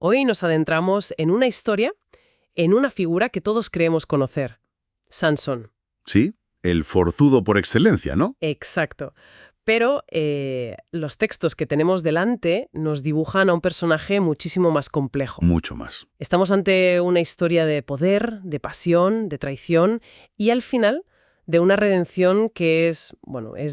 Hoy nos adentramos en una historia, en una figura que todos creemos conocer, Sansón. Sí, el forzudo por excelencia, ¿no? Exacto. Pero los textos que tenemos delante nos dibujan a un personaje muchísimo más complejo. Mucho más. Estamos ante una historia de poder, de pasión, de traición y al final de una redención que es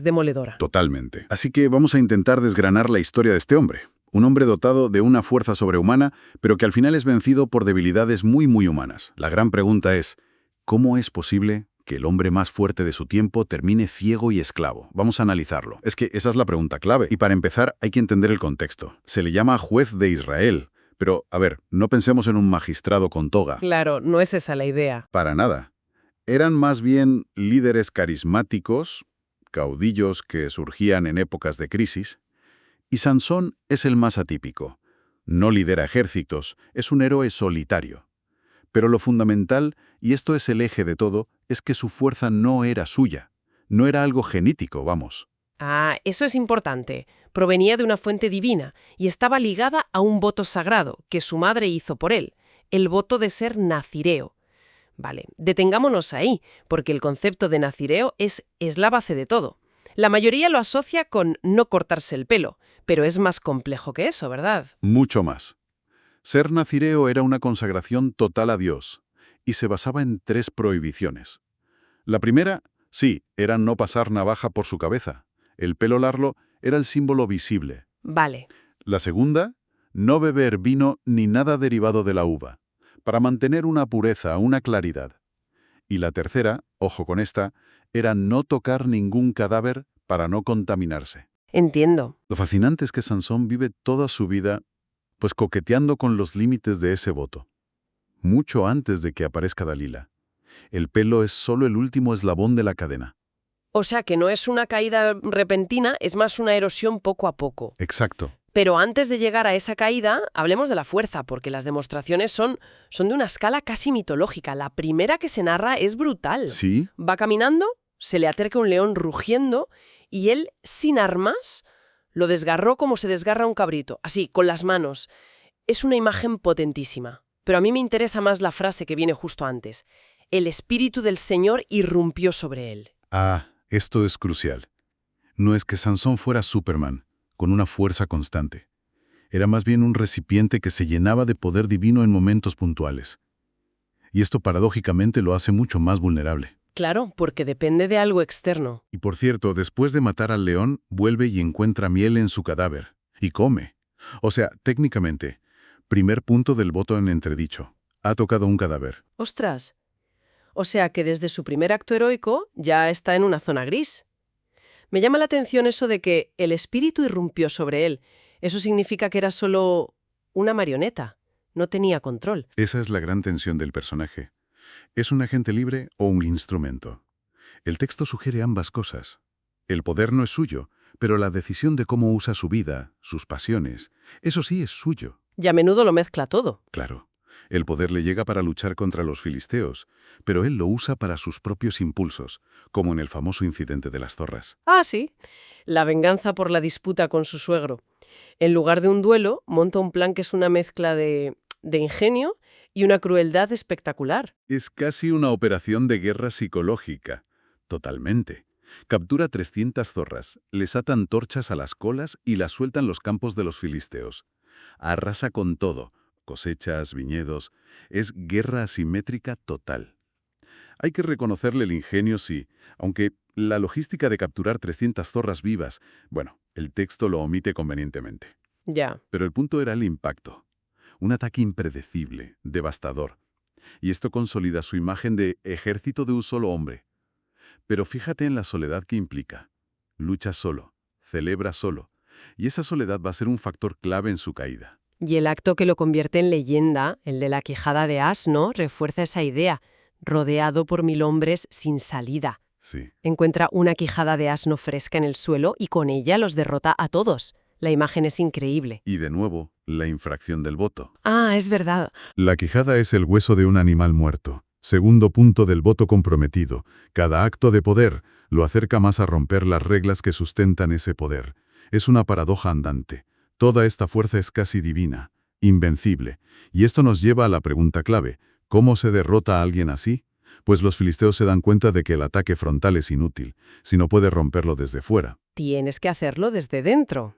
demoledora. Totalmente. Así que vamos a intentar desgranar la historia de este hombre. Un hombre dotado de una fuerza sobrehumana, pero que al final es vencido por debilidades muy humanas. La gran pregunta es, ¿cómo es posible que el hombre más fuerte de su tiempo termine ciego y esclavo? Vamos a analizarlo. Es que esa es la pregunta clave. Y para empezar, hay que entender el contexto. Se le llama juez de Israel. Pero, a ver, no pensemos en un magistrado con toga. Claro, no es esa la idea. Para nada. Eran más bien líderes carismáticos, caudillos que surgían en épocas de crisis. Y Sansón es el más atípico. No lidera ejércitos, es un héroe solitario. Pero lo fundamental, y esto es el eje de todo, es que su fuerza no era suya. No era algo genético, vamos. Ah, eso es importante. Provenía de una fuente divina y estaba ligada a un voto sagrado que su madre hizo por él, el voto de ser nazireo. Vale, detengámonos ahí, porque el concepto de nazireo es la base de todo. La mayoría lo asocia con no cortarse el pelo, pero es más complejo que eso, ¿verdad? Mucho más. Ser nazireo era una consagración total a Dios, y se basaba en 3 prohibiciones. La primera, sí, era no pasar navaja por su cabeza. El pelo largo era el símbolo visible. Vale. La segunda, no beber vino ni nada derivado de la uva, para mantener una pureza, una claridad. Y la tercera, ojo con esta, era no tocar ningún cadáver para no contaminarse. Entiendo. Lo fascinante es que Sansón vive toda su vida pues coqueteando con los límites de ese voto. Mucho antes de que aparezca Dalila. El pelo es solo el último eslabón de la cadena. O sea que no es una caída repentina, es más una erosión poco a poco. Exacto. Pero antes de llegar a esa caída, hablemos de la fuerza, porque las demostraciones son de una escala casi mitológica. La primera que se narra es brutal. Sí. Va caminando, se le acerca un león rugiendo y él, sin armas, lo desgarró como se desgarra un cabrito, así, con las manos. Es una imagen potentísima. Pero a mí me interesa más la frase que viene justo antes. El espíritu del Señor irrumpió sobre él. Ah, esto es crucial. No es que Sansón fuera Superman, con una fuerza constante. Era más bien un recipiente que se llenaba de poder divino en momentos puntuales. Y esto paradójicamente lo hace mucho más vulnerable. Claro, porque depende de algo externo. Y por cierto, después de matar al león, vuelve y encuentra miel en su cadáver. Y come. O sea, técnicamente, primer punto del voto en entredicho. Ha tocado un cadáver. ¡Ostras! O sea que desde su primer acto heroico ya está en una zona gris. Me llama la atención eso de que el espíritu irrumpió sobre él. Eso significa que era solo una marioneta. No tenía control. Esa es la gran tensión del personaje. ¿Es un agente libre o un instrumento? El texto sugiere ambas cosas. El poder no es suyo, pero la decisión de cómo usa su vida, sus pasiones, eso sí es suyo. Y a menudo lo mezcla todo. Claro, el poder le llega para luchar contra los filisteos, pero él lo usa para sus propios impulsos, como en el famoso incidente de las zorras. Ah, sí. La venganza por la disputa con su suegro. En lugar de un duelo, monta un plan que es una mezcla de ingenio y una crueldad espectacular. Es casi una operación de guerra psicológica. Totalmente. Captura 300 zorras, les atan torchas a las colas y las sueltan en los campos de los filisteos. Arrasa con todo, cosechas, viñedos. Es guerra asimétrica total. Hay que reconocerle el ingenio, sí, aunque la logística de capturar 300 zorras vivas, bueno, el texto lo omite convenientemente. Ya. Pero el punto era el impacto. Un ataque impredecible, devastador. Y esto consolida su imagen de ejército de un solo hombre. Pero fíjate en la soledad que implica. Lucha solo, celebra solo, y esa soledad va a ser un factor clave en su caída. Y el acto que lo convierte en leyenda, el de la quijada de asno, refuerza esa idea. Rodeado por 1000 hombres sin salida. Sí. Encuentra una quijada de asno fresca en el suelo y con ella los derrota a todos. La imagen es increíble. Y de nuevo, la infracción del voto. Ah, es verdad. La quijada es el hueso de un animal muerto. Segundo punto del voto comprometido. Cada acto de poder lo acerca más a romper las reglas que sustentan ese poder. Es una paradoja andante. Toda esta fuerza es casi divina, Invencible. Y esto nos lleva a la pregunta clave. ¿Cómo se derrota a alguien así? Pues los filisteos se dan cuenta de que el ataque frontal es inútil, si no puede romperlo desde fuera. Tienes que hacerlo desde dentro.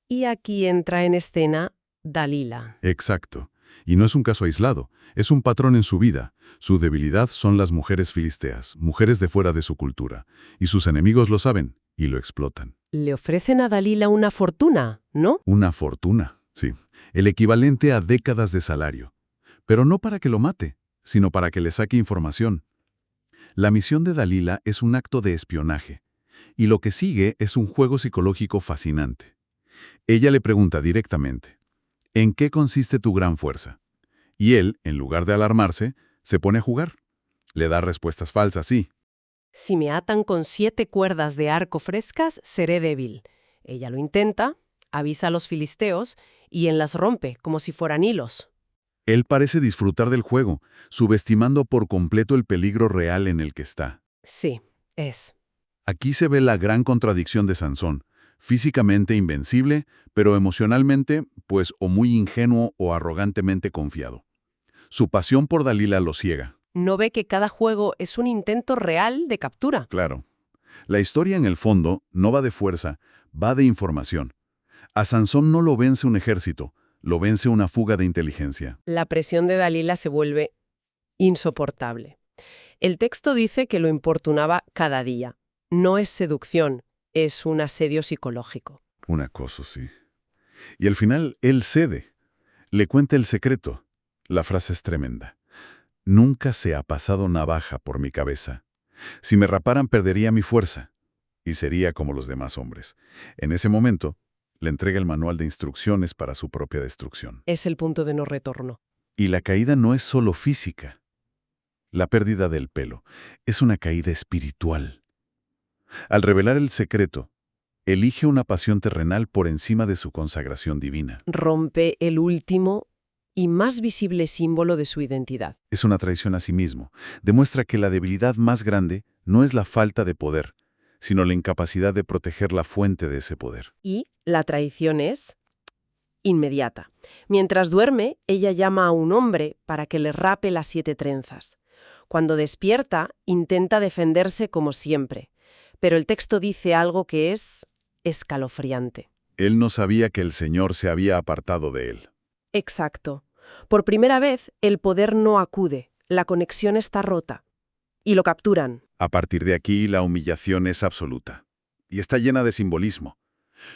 Y aquí entra en escena Dalila. Exacto. Y no es un caso aislado, es un patrón en su vida. Su debilidad son las mujeres filisteas, mujeres de fuera de su cultura. Y sus enemigos lo saben y lo explotan. Le ofrecen a Dalila una fortuna, ¿no? Una fortuna, sí. El equivalente a décadas de salario. Pero no para que lo mate, sino para que le saque información. La misión de Dalila es un acto de espionaje. Y lo que sigue es un juego psicológico fascinante. Ella le pregunta directamente, ¿en qué consiste tu gran fuerza? Y él, en lugar de alarmarse, se pone a jugar. Le da respuestas falsas, sí. Si me atan con 7 cuerdas de arco frescas, seré débil. Ella lo intenta, avisa a los filisteos y las rompe como si fueran hilos. Él parece disfrutar del juego, subestimando por completo el peligro real en el que está. Sí, es. Aquí se ve la gran contradicción de Sansón, físicamente invencible, pero emocionalmente, pues, o muy ingenuo o arrogantemente confiado. Su pasión por Dalila lo ciega. No ve que cada juego es un intento real de captura. Claro. La historia, en el fondo, no va de fuerza, va de información. A Sansón no lo vence un ejército, lo vence una fuga de inteligencia. La presión de Dalila se vuelve insoportable. El texto dice que lo importunaba cada día. No es seducción, es un asedio psicológico. Un acoso, sí. Y al final, él cede. Le cuenta el secreto. La frase es tremenda. Nunca se ha pasado navaja por mi cabeza. Si me raparan, perdería mi fuerza. Y sería como los demás hombres. En ese momento, le entrega el manual de instrucciones para su propia destrucción. Es el punto de no retorno. Y la caída no es solo física. La pérdida del pelo es una caída espiritual. Al revelar el secreto, elige una pasión terrenal por encima de su consagración divina. Rompe el último y más visible símbolo de su identidad. Es una traición a sí mismo. Demuestra que la debilidad más grande no es la falta de poder, sino la incapacidad de proteger la fuente de ese poder. Y la traición es inmediata. Mientras duerme, ella llama a un hombre para que le rape las 7 trenzas. Cuando despierta, intenta defenderse como siempre. Pero el texto dice algo que es escalofriante. Él no sabía que el Señor se había apartado de él. Exacto. Por primera vez, el poder no acude, la conexión está rota. Y lo capturan. A partir de aquí, la humillación es absoluta. Y está llena de simbolismo.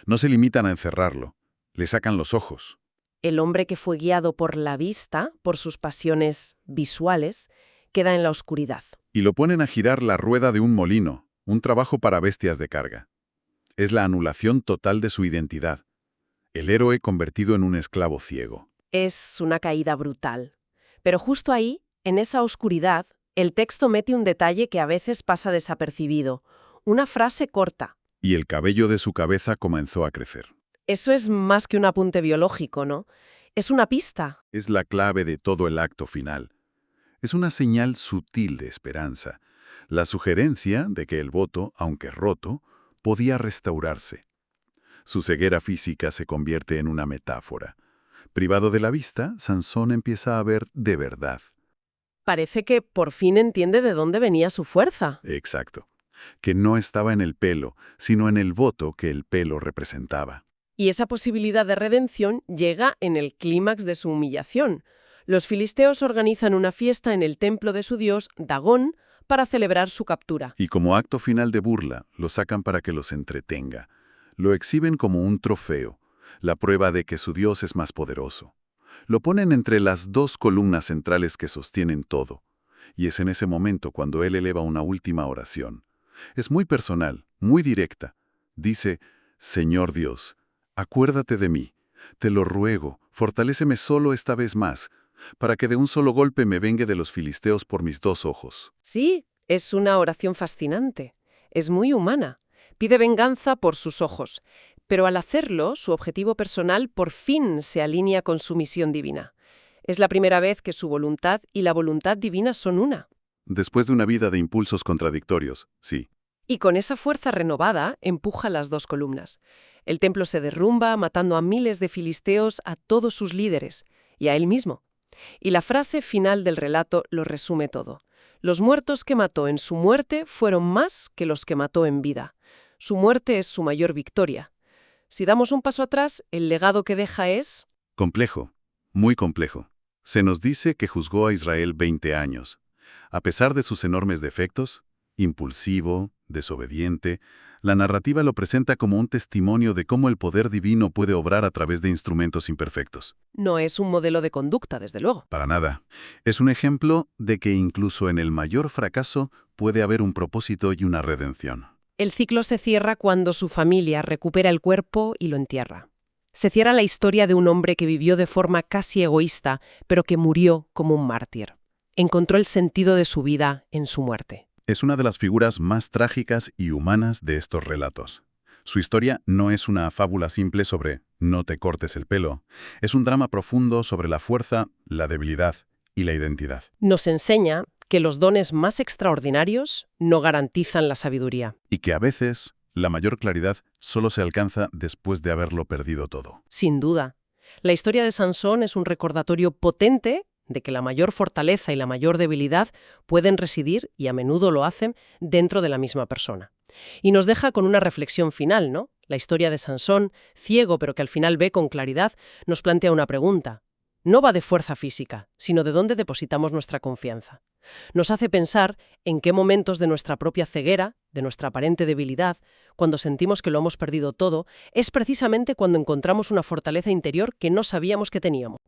No se limitan a encerrarlo. Le sacan los ojos. El hombre que fue guiado por la vista, por sus pasiones visuales, queda en la oscuridad. Y lo ponen a girar la rueda de un molino, un trabajo para bestias de carga. Es la anulación total de su identidad. El héroe convertido en un esclavo ciego. Es una caída brutal. Pero justo ahí, en esa oscuridad, el texto mete un detalle que a veces pasa desapercibido. Una frase corta. Y el cabello de su cabeza comenzó a crecer. Eso es más que un apunte biológico, ¿no? Es una pista. Es la clave de todo el acto final. Es una señal sutil de esperanza. La sugerencia de que el voto, aunque roto, podía restaurarse. Su ceguera física se convierte en una metáfora. Privado de la vista, Sansón empieza a ver de verdad. Parece que por fin entiende de dónde venía su fuerza. Exacto. Que no estaba en el pelo, sino en el voto que el pelo representaba. Y esa posibilidad de redención llega en el clímax de su humillación. Los filisteos organizan una fiesta en el templo de su dios, Dagón, para celebrar su captura. Y como acto final de burla, lo sacan para que los entretenga. Lo exhiben como un trofeo, la prueba de que su dios es más poderoso. Lo ponen entre las 2 columnas centrales que sostienen todo. Y es en ese momento cuando él eleva una última oración. Es muy personal, muy directa. Dice, Señor Dios, acuérdate de mí. Te lo ruego, fortaléceme solo esta vez más, para que de un solo golpe me vengue de los filisteos por mis 2 ojos. Sí, es una oración fascinante. Es muy humana. Pide venganza por sus ojos. Pero al hacerlo, su objetivo personal por fin se alinea con su misión divina. Es la primera vez que su voluntad y la voluntad divina son una. Después de una vida de impulsos contradictorios, sí. Y con esa fuerza renovada empuja las 2 columnas. El templo se derrumba, matando a miles de filisteos, a todos sus líderes. y a él mismo. Y la frase final del relato lo resume todo. Los muertos que mató en su muerte fueron más que los que mató en vida. Su muerte es su mayor victoria. Si damos un paso atrás, el legado que deja es... Complejo, muy complejo. Se nos dice que juzgó a Israel 20 años. A pesar de sus enormes defectos, impulsivo, desobediente, la narrativa lo presenta como un testimonio de cómo el poder divino puede obrar a través de instrumentos imperfectos. No es un modelo de conducta, desde luego. Para nada. Es un ejemplo de que incluso en el mayor fracaso puede haber un propósito y una redención. El ciclo se cierra cuando su familia recupera el cuerpo y lo entierra. Se cierra la historia de un hombre que vivió de forma casi egoísta, pero que murió como un mártir. Encontró el sentido de su vida en su muerte. Es una de las figuras más trágicas y humanas de estos relatos. Su historia no es una fábula simple sobre «no te cortes el pelo». Es un drama profundo sobre la fuerza, la debilidad y la identidad. Nos enseña que los dones más extraordinarios no garantizan la sabiduría. Y que a veces la mayor claridad solo se alcanza después de haberlo perdido todo. Sin duda. La historia de Sansón es un recordatorio potente de que la mayor fortaleza y la mayor debilidad pueden residir, y a menudo lo hacen, dentro de la misma persona. Y nos deja con una reflexión final, ¿no? La historia de Sansón, ciego pero que al final ve con claridad, nos plantea una pregunta. No va de fuerza física, sino de dónde depositamos nuestra confianza. Nos hace pensar en qué momentos de nuestra propia ceguera, de nuestra aparente debilidad, cuando sentimos que lo hemos perdido todo, es precisamente cuando encontramos una fortaleza interior que no sabíamos que teníamos.